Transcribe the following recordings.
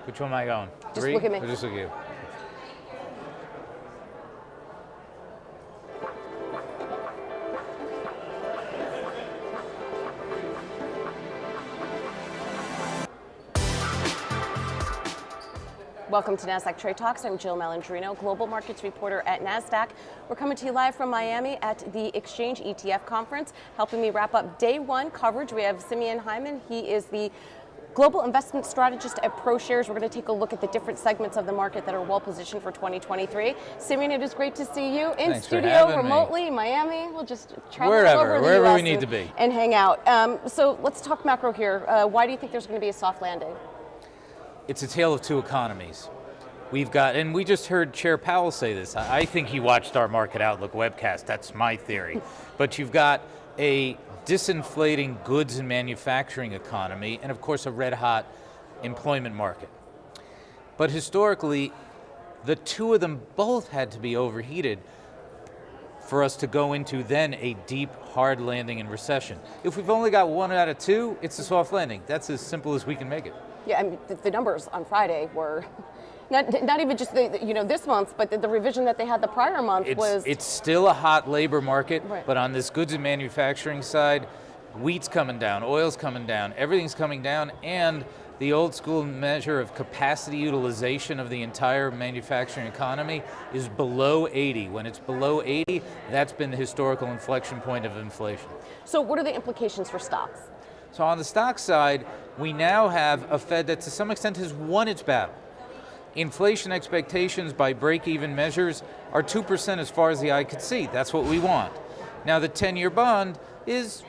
Which one am I going? Just 3? look at me. Or just look at you? Welcome to Nasdaq Trade Talks. I'm Jill Malandrino, Global Markets Reporter at Nasdaq. We're coming to you live from Miami at the Exchange ETF conference. Helping me wrap up day one coverage, we have Simeon Hyman. He is the Global Investment Strategist at ProShares. We're going to take a look at the different segments of the market that are well positioned for 2023. Simeon, it is great to see you in Thanks studio, remotely, Miami. We'll just travel wherever over the US we need to be and hang out. So let's talk macro here. Why do you think there's going to be a soft landing? It's a tale of two economies. We've got, and we just heard Chair Powell say this. I think he watched our Market Outlook webcast. That's my theory. But you've got a disinflating goods and manufacturing economy, and of course a red hot employment market. But historically, the two of them both had to be overheated for us to go into then a deep, hard landing and recession. If we've only got one out of two, it's a soft landing. That's as simple as we can make it. Yeah, I mean, the numbers on Friday were not even just this month, but the revision that they had the prior month was. It's still a hot labor market, right. But on this goods and manufacturing side, wheat's coming down, oil's coming down, everything's coming down, and the old school measure of capacity utilization of the entire manufacturing economy is below 80. When it's below 80, that's been the historical inflection point of inflation. So what are the implications for stocks? So on the stock side, we now have a Fed that to some extent has won its battle. Inflation expectations by break-even measures are 2% as far as the eye could see. That's what we want. Now the 10-year bond is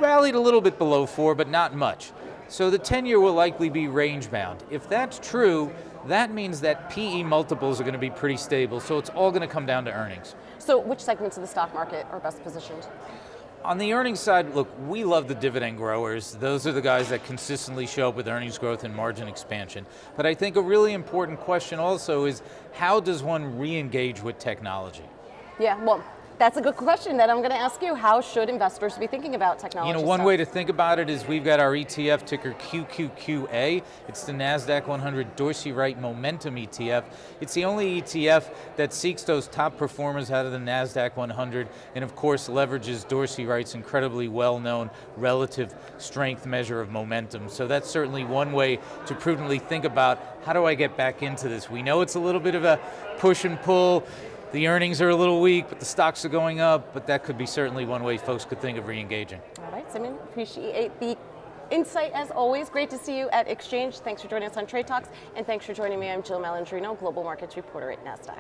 rallied a little bit below 4, but not much. So the 10-year will likely be range-bound. If that's true, that means that PE multiples are going to be pretty stable, so it's all going to come down to earnings. So which segments of the stock market are best positioned? On the earnings side, look, we love the dividend growers. Those are the guys that consistently show up with earnings growth and margin expansion. But I think a really important question also is, how does one re-engage with technology? Yeah, well, that's a good question that I'm going to ask you. How should investors be thinking about technology? One way to think about it is we've got our ETF ticker QQQA. It's the Nasdaq 100 Dorsey Wright Momentum ETF. It's the only ETF that seeks those top performers out of the Nasdaq 100 and of course leverages Dorsey Wright's incredibly well-known relative strength measure of momentum. So that's certainly one way to prudently think about, how do I get back into this? We know it's a little bit of a push and pull. The earnings are a little weak, but the stocks are going up, but that could be certainly one way folks could think of re-engaging. All right, Simeon, appreciate the insight as always. Great to see you at Exchange. Thanks for joining us on Trade Talks, and thanks for joining me. I'm Jill Malandrino, Global Markets Reporter at Nasdaq.